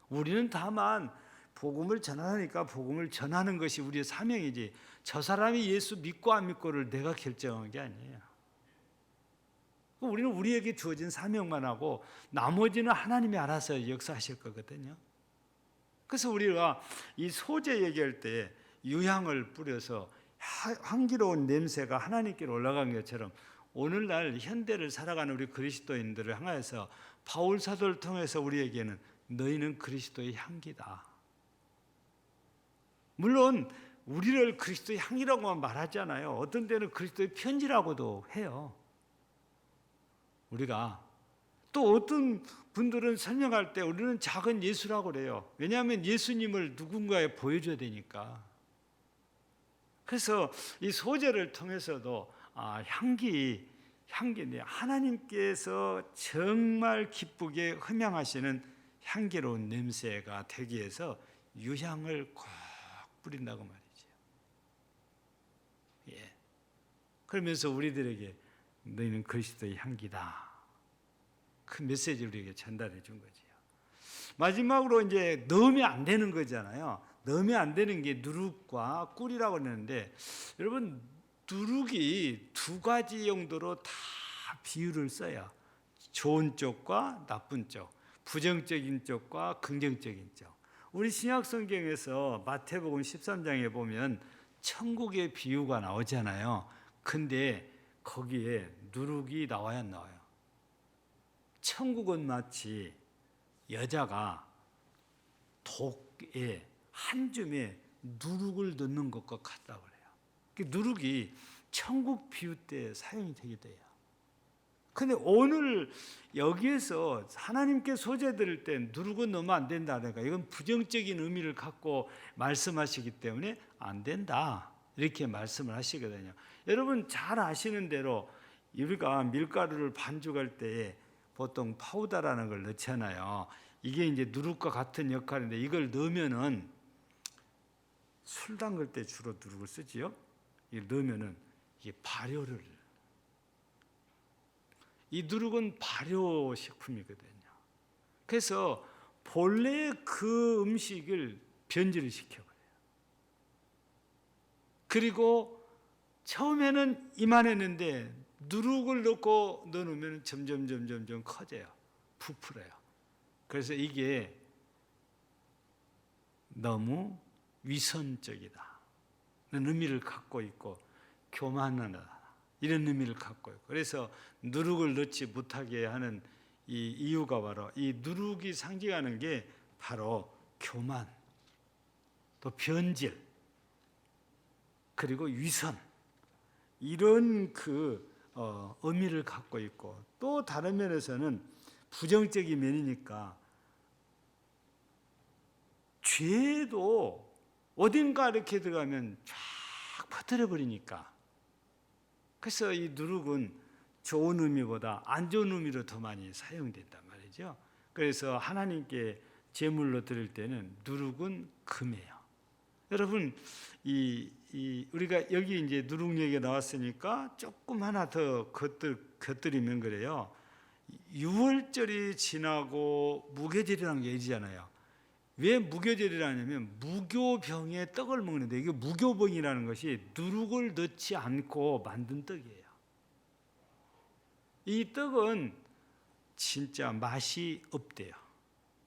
우리는 다만 복음을 전하니까 복음을 전하는 것이 우리의 사명이지 저 사람이 예수 믿고 안 믿고를 내가 결정한 게 아니에요. 우리는 우리에게 주어진 사명만 하고 나머지는 하나님이 알아서 역사하실 거거든요. 그래서 우리가 이 소재 얘기할 때 유향을 뿌려서 향기로운 냄새가 하나님께 올라간 것처럼 오늘날 현대를 살아가는 우리 그리스도인들을 향해서 바울 사도를 통해서 우리에게는 너희는 그리스도의 향기다. 물론 우리를 그리스도의 향기라고만 말하잖아요. 어떤 때는 그리스도의 편지라고도 해요. 우리가 또 어떤 분들은 설명할 때 우리는 작은 예수라고 그래요. 왜냐하면 예수님을 누군가에 보여줘야 되니까. 그래서 이 소재를 통해서도 향기인데 하나님께서 정말 기쁘게 흠향하시는 향기로운 냄새가 되기 위해서 유향을 꼭 뿌린다고 말이죠. 예. 그러면서 우리들에게 너희는 그리스도의 향기다. 그 메시지를 우리에게 전달해 준 거지요. 마지막으로 이제 넣으면 안 되는 거잖아요. 넣으면 안 되는 게 누룩과 꿀이라고 하는데 여러분 누룩이 두 가지 용도로 다 비유를 써요. 좋은 쪽과 나쁜 쪽, 부정적인 쪽과 긍정적인 쪽. 우리 신약 성경에서 마태복음 13장에 보면 천국의 비유가 나오잖아요. 근데 거기에 누룩이 나와야 안 나와요? 천국은 마치 여자가 독에 한 줌에 누룩을 넣는 것과 같다고 그래요. 그 누룩이 천국 비유 때 사용이 되게 돼요. 근데 오늘 여기에서 하나님께 소재 드릴 때 누룩은 넣으면 안 된다니까, 이건 부정적인 의미를 갖고 말씀하시기 때문에 안 된다, 이렇게 말씀을 하시거든요. 여러분 잘 아시는 대로 우리가 밀가루를 반죽할 때 보통 파우더라는 걸 넣잖아요. 이게 이제 누룩과 같은 역할인데, 이걸 넣으면은 술 담글 때 주로 누룩을 쓰지요. 이걸 넣으면은 이게 발효를, 이 누룩은 발효 식품이거든요. 그래서 본래 그 음식을 변질을 시켜버려요. 그리고 처음에는 이만했는데 누룩을 넣으면 점점 커져요. 부풀어요. 그래서 이게 너무 위선적이다 는 의미를 갖고 있고, 교만하다 이런 의미를 갖고 있고, 그래서 누룩을 넣지 못하게 하는 이 이유가 바로 이 누룩이 상징하는 게 바로 교만, 또 변질, 그리고 위선, 이런 의미를 갖고 있고, 또 다른 면에서는 부정적인 면이니까 죄도 어딘가 이렇게 들어가면 쫙 퍼뜨려 버리니까, 그래서 이 누룩은 좋은 의미보다 안 좋은 의미로 더 많이 사용된단 말이죠. 그래서 하나님께 제물로 드릴 때는 누룩은 금이에요. 여러분 우리가 여기 이제 누룩 얘기가 나왔으니까 조금 하나 더 곁들이면 그래요. 유월절이 지나고 무교절이라는 게 있잖아요. 왜 무교절이라냐면 무교병에 떡을 먹는데, 이게 무교병이라는 것이 누룩을 넣지 않고 만든 떡이에요. 이 떡은 진짜 맛이 없대요.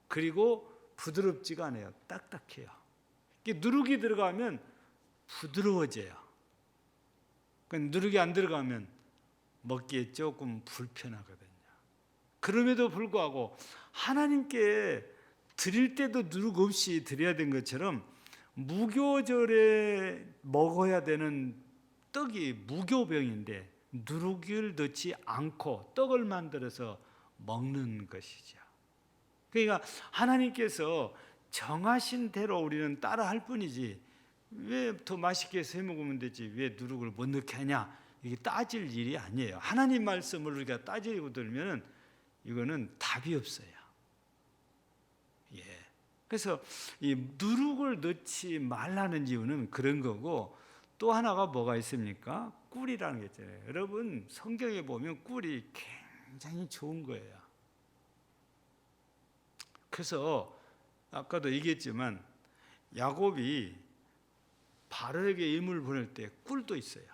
그리고 부드럽지가 않아요. 딱딱해요. 누룩이 들어가면 부드러워져요. 누룩이 안 들어가면 먹기에 조금 불편하거든요. 그럼에도 불구하고 하나님께 드릴 때도 누룩 없이 드려야 된 것처럼, 무교절에 먹어야 되는 떡이 무교병인데 누룩을 넣지 않고 떡을 만들어서 먹는 것이죠. 그러니까 하나님께서 정하신 대로 우리는 따라할 뿐이지, 왜 더 맛있게 해 먹으면 되지 왜 누룩을 못 넣게 하냐, 이게 따질 일이 아니에요. 하나님 말씀을 우리가 따지고 들으면 이거는 답이 없어요. 예. 그래서 이 누룩을 넣지 말라는 이유는 그런 거고, 또 하나가 뭐가 있습니까? 꿀이라는 게 있잖아요. 여러분 성경에 보면 꿀이 굉장히 좋은 거예요. 그래서 아까도 얘기했지만 야곱이 바로에게 임을 보낼 때 꿀도 있어요.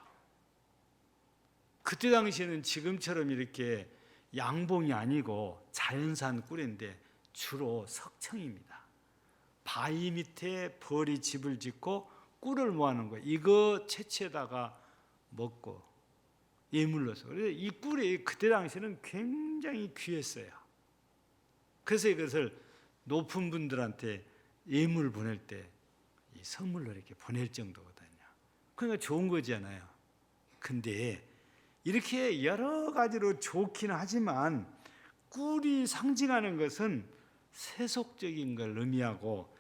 그때 당시에는 지금처럼 이렇게 양봉이 아니고 자연산 꿀인데 주로 석청입니다. 바위 밑에 벌이 집을 짓고 꿀을 모아놓은 거예요. 이거 채취에다가 먹고 예물로서. 그래서 이 꿀이 그때 당시에는 굉장히 귀했어요. 그래서 이것을 높은 분들한테 예물 보낼 때 선물로 이렇게 보낼 정도거든요. 그러니까 좋은 거잖아요. 근데 이렇게 여러 가지로 좋긴 하지만 꿀이 상징하는 것은 세속적인 걸 의미하고,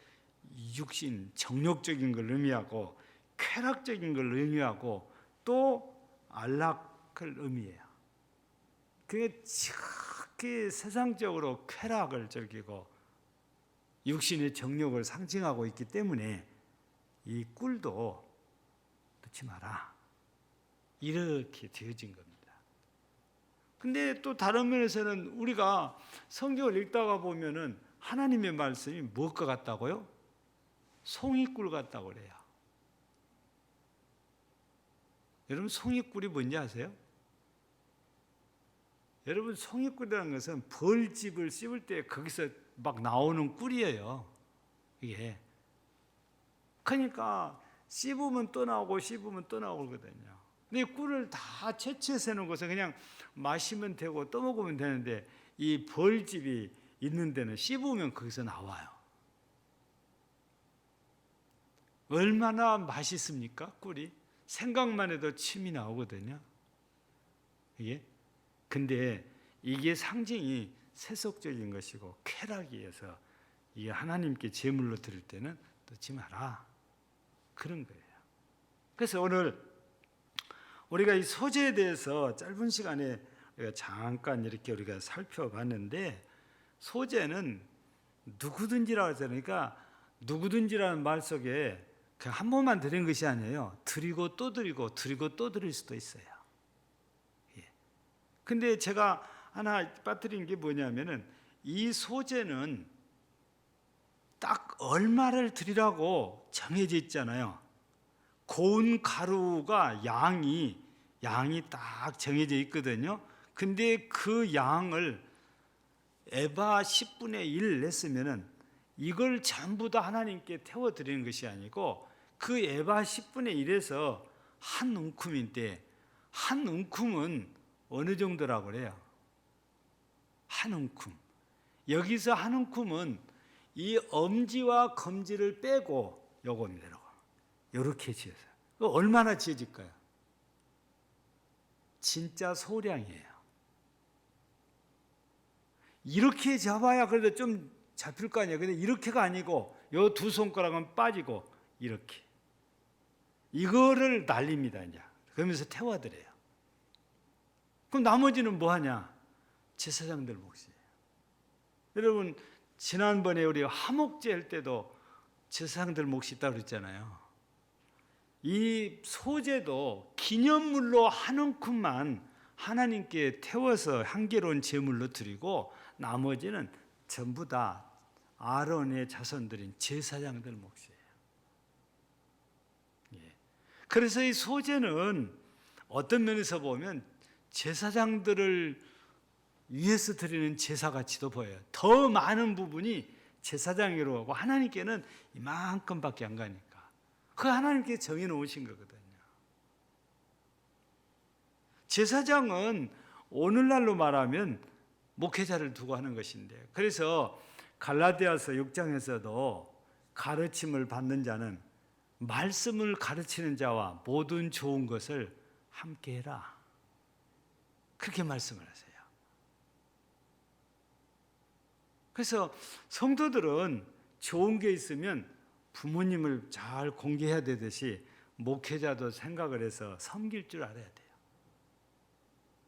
육신, 정욕적인 걸 의미하고, 쾌락적인 걸 의미하고, 또 안락을 의미해요. 그게 지극히 세상적으로 쾌락을 즐기고 육신의 정욕을 상징하고 있기 때문에 이 꿀도 넣지 마라, 이렇게 되어진 겁니다. 근데 또 다른 면에서는 우리가 성경을 읽다가 보면은 하나님의 말씀이 무엇과 같다고요? 송이꿀 같다고 그래요. 여러분 송이꿀이 뭔지 아세요? 여러분 송이꿀이라는 것은 벌집을 씹을 때 거기서 막 나오는 꿀이에요. 이게. 그러니까 씹으면 또 나오고 씹으면 또 나오거든요. 근데 이 꿀을 다 채취해서 해놓은 것은 그냥 마시면 되고 떠먹으면 되는데, 이 벌집이 있는 데는 씹으면 거기서 나와요. 얼마나 맛있습니까? 꿀이 생각만 해도 침이 나오거든요. 이게 근데 이게 상징이 세속적인 것이고 쾌락이어서 이게 하나님께 제물로 드릴 때는 넣지 마라 그런 거예요. 그래서 오늘 우리가 이 소재에 대해서 짧은 시간에 우리가 잠깐 이렇게 우리가 살펴봤는데 소재는 누구든지라고 하잖아요. 그러니까 누구든지라는 말 속에 그냥 한 번만 드린 것이 아니에요. 드리고 또 드리고 드리고 또 드릴 수도 있어요. 예. 근데 제가 하나 빠뜨린 게 뭐냐면은 이 소재는 딱 얼마를 드리라고 정해져 있잖아요. 고운 가루가 양이 딱 정해져 있거든요. 근데 그 양을 에바 10분의 1 냈으면은 이걸 전부 다 하나님께 태워 드리는 것이 아니고 그 에바 10분의 1에서 한 움큼인데 한 움큼은 어느 정도라고 그래요? 한 움큼. 여기서 한 움큼은 이 엄지와 검지를 빼고 요겁니다. 이렇게 지어서 얼마나 지어질까요? 진짜 소량이에요. 이렇게 잡아야 그래도 좀 잡힐 거 아니에요. 근데 이렇게가 아니고 요 두 손가락은 빠지고 이렇게 이거를 날립니다. 이제 그러면서 태워드려요. 그럼 나머지는 뭐 하냐? 제사장들 몫이에요. 여러분 지난번에 우리 화목제 할 때도 제사장들 몫이 있다고 그랬잖아요. 이 소재도 기념물로 한 움큼만 하나님께 태워서 향기로운 제물로 드리고 나머지는 전부 다 아론의 자손들인 제사장들 몫이에요. 예. 그래서 이 소재는 어떤 면에서 보면 제사장들을 위해서 드리는 제사같이도 보여요. 더 많은 부분이 제사장으로 하고 하나님께는 이만큼밖에 안 가니까. 그 하나님께 정해 놓으신 거거든요. 제사장은 오늘날로 말하면 목회자를 두고 하는 것인데 그래서 갈라디아서 6장에서도 가르침을 받는 자는 말씀을 가르치는 자와 모든 좋은 것을 함께 해라. 그렇게 말씀을 하세요. 그래서 성도들은 좋은 게 있으면 부모님을 잘 공개해야 되듯이 목회자도 생각을 해서 섬길 줄 알아야 돼요.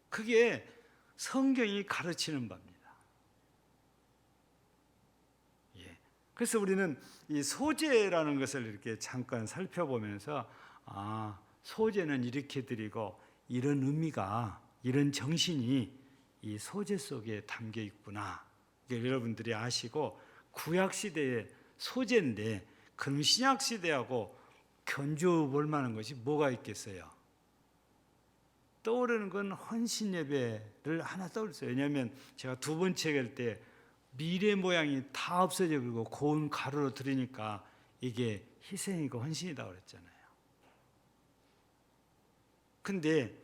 그게 성경이 가르치는 바입니다. 예. 그래서 우리는 이 소재라는 것을 이렇게 잠깐 살펴보면서 소재는 이렇게 드리고 이런 의미가 이런 정신이 이 소재 속에 담겨 있구나. 여러분들이 아시고 구약 시대의 소재인데 그럼 신약 시대하고 견주어 볼 만한 것이 뭐가 있겠어요? 떠오르는 건 헌신 예배를 하나 떠올렸어요. 왜냐하면 제가 두 번째 할 때 미래 모양이 다 없어져 버리고 고운 가루로 드리니까 이게 희생이고 헌신이다 그랬잖아요. 근데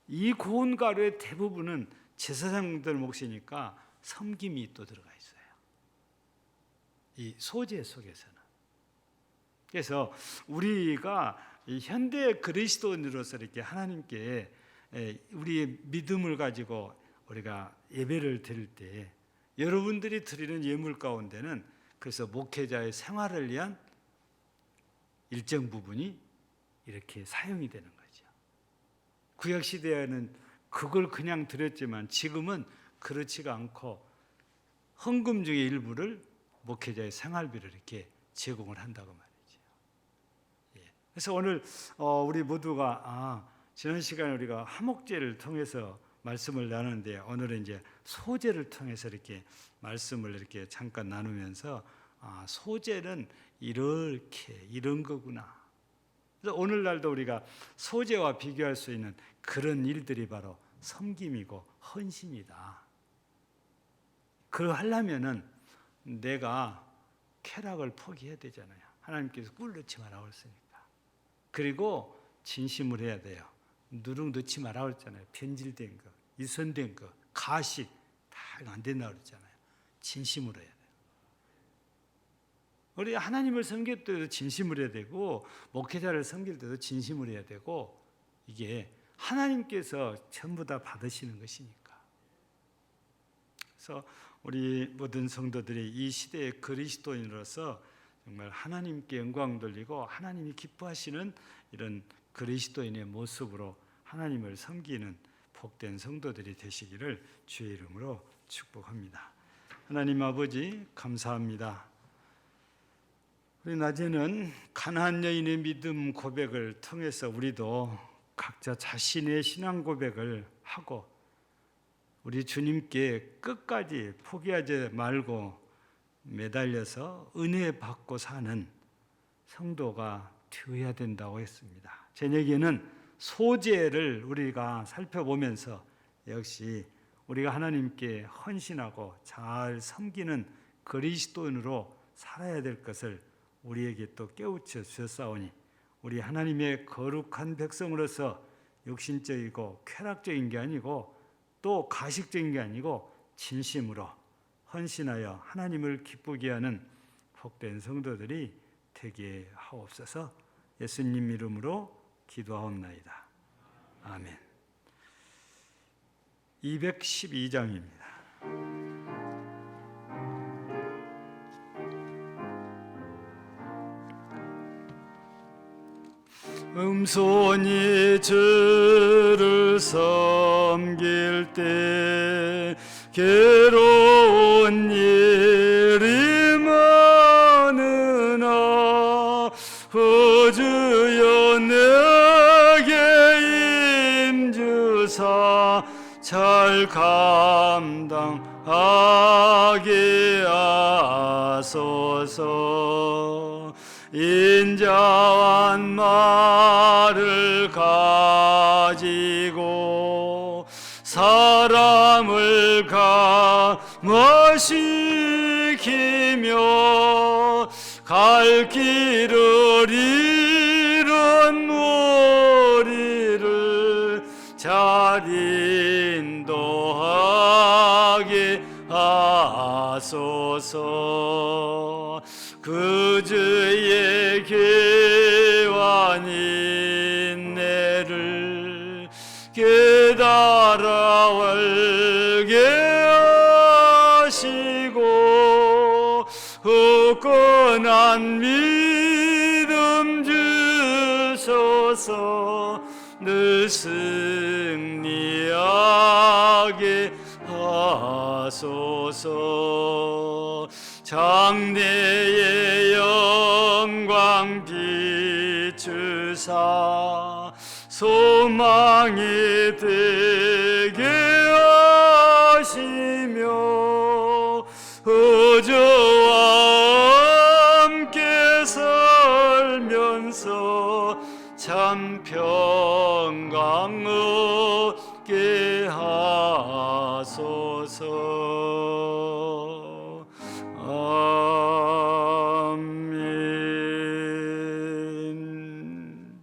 이 고운 가루의 대부분은 제사장들 몫이니까 섬김이 또 들어가 있어요. 이 소재 속에서는. 그래서 우리가 이 현대 그리스도인으로서 이렇게 하나님께 우리의 믿음을 가지고 우리가 예배를 드릴 때 여러분들이 드리는 예물 가운데는 그래서 목회자의 생활을 위한 일정 부분이 이렇게 사용이 되는 거죠. 구약 시대에는 그걸 그냥 드렸지만 지금은 그렇지가 않고 헌금 중의 일부를 목회자의 생활비를 이렇게 제공을 한다고 말이죠. 예. 그래서 오늘 우리 모두가 지난 시간에 우리가 화목제를 통해서 말씀을 나누는데 오늘은 이제 소제를 통해서 이렇게 말씀을 이렇게 잠깐 나누면서 소제는 이렇게 이런 거구나. 그래서 오늘날도 우리가 소제와 비교할 수 있는 그런 일들이 바로 섬김이고 헌신이다. 그걸 하려면은 내가 쾌락을 포기해야 되잖아요. 하나님께서 꿀 넣지 말라고 했으니까. 그리고 진심을 해야 돼요. 누룩 넣지 말라고 했잖아요. 변질된 거, 이선된 거, 가식 다 안 된다고 그랬잖아요. 진심으로 해야 돼요. 우리 하나님을 섬길 때도 진심을 해야 되고 목회자를 섬길 때도 진심을 해야 되고 이게 하나님께서 전부 다 받으시는 것이니까. 그래서 우리 모든 성도들이 이 시대의 그리스도인으로서 정말 하나님께 영광 돌리고 하나님이 기뻐하시는 이런 그리스도인의 모습으로 하나님을 섬기는 복된 성도들이 되시기를 주의 이름으로 축복합니다. 하나님 아버지 감사합니다. 우리 낮에는 가나안 여인의 믿음 고백을 통해서 우리도 각자 자신의 신앙 고백을 하고 우리 주님께 끝까지 포기하지 말고 매달려서 은혜 받고 사는 성도가 되어야 된다고 했습니다. 저녁에는 소재를 우리가 살펴보면서 역시 우리가 하나님께 헌신하고 잘 섬기는 그리스도인으로 살아야 될 것을 우리에게 또 깨우쳐 주셨사오니 우리 하나님의 거룩한 백성으로서 육신적이고 쾌락적인 게 아니고 또 가식적인 게 아니고 진심으로 헌신하여 하나님을 기쁘게 하는 복된 성도들이 되게 하옵소서. 예수님 이름으로 기도하옵나이다. 아멘. 212장입니다. 음손이 주를 섬길 때 괴로운 일이 많으나 주여 내게 임주사 잘 감당하게 하소서. 인자한 말을 가지고 사람을 감화시키며 갈 길을 잃은 무리를 잘 인도하게 하소서. 그 주의 귀한 인내를 깨달아 알게 하시고 굳건한 믿음 주소서. 늘 승리하게 하소서. 장래의 영광 비추사 소망이 되게 하시며 저와 함께 살면서 참 평강 얻게 하소서. 아멘.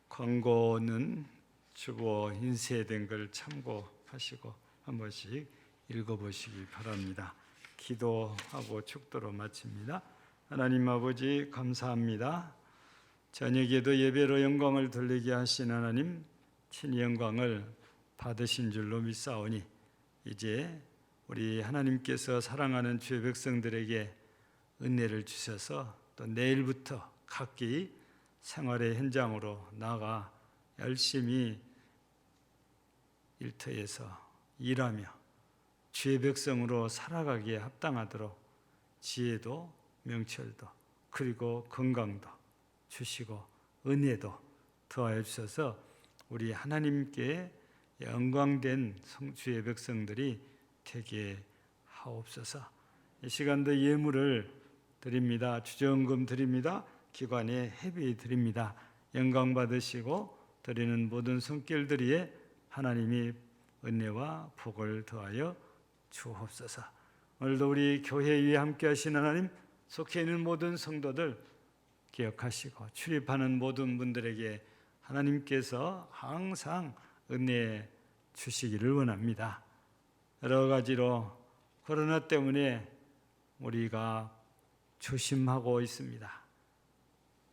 광고는 주보 인쇄된 걸 참고하시고 한 번씩 읽어보시기 바랍니다. 기도하고 축도로 마칩니다. 하나님 아버지 감사합니다. 저녁에도 예배로 영광을 돌리게 하신 하나님, 친히 영광을 받으신 줄로 믿사오니 이제 우리 하나님께서 사랑하는 주의 백성들에게 은혜를 주셔서 또 내일부터 각기 생활의 현장으로 나가 열심히 일터에서 일하며 주의 백성으로 살아가기에 합당하도록 지혜도 명철도 그리고 건강도 주시고 은혜도 더하여 주셔서 우리 하나님께 영광된 주의 백성들이 되게 하옵소서. 이 시간도 예물을 드립니다. 주정금 드립니다. 기관에 회비 드립니다. 영광 받으시고 드리는 모든 손길들이에 하나님이 은혜와 복을 더하여 주옵소서. 오늘도 우리 교회 위에 함께 하신 하나님, 속해 있는 모든 성도들 기억하시고 출입하는 모든 분들에게 하나님께서 항상 은혜 주시기를 원합니다. 여러 가지로 코로나 때문에 우리가 조심하고 있습니다.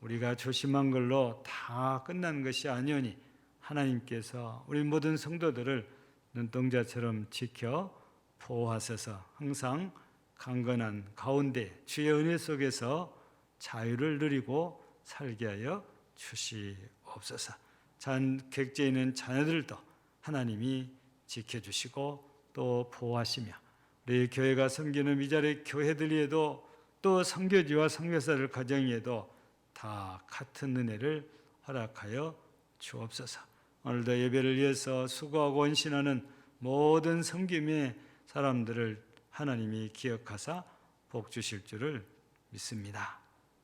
우리가 조심한 걸로 다 끝난 것이 아니오니 하나님께서 우리 모든 성도들을 눈동자처럼 지켜 보호하셔서 항상 강건한 가운데 주의 은혜 속에서 자유를 누리고 살게 하여 주시옵소서. 객지에 있는 자녀들도 하나님이 지켜주시고 또 보호하시며 우리 교회가 섬기는 위자리 교회들에도 또 선교지와 선교사들 가정에도 다 같은 은혜를 허락하여 주옵소서. 오늘도 예배를 위해서 수고하고 헌신하는 모든 섬김의 사람들을 하나님이 기억하사 복 주실 줄을 믿습니다.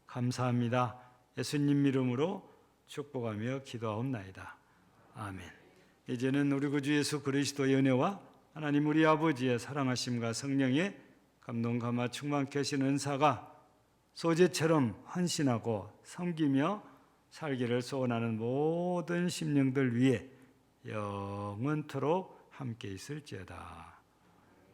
감사합니다. 예수님 이름으로 축복하며 기도하옵나이다. 아멘. 이제는 우리 구주 예수 그리스도의 은혜와 하나님 우리 아버지의 사랑하심과 성령의 감동 감화 충만케 하신 은사가 소재처럼 헌신하고 섬기며 살기를 소원하는 모든 심령들 위해 영원토록 함께 있을지어다.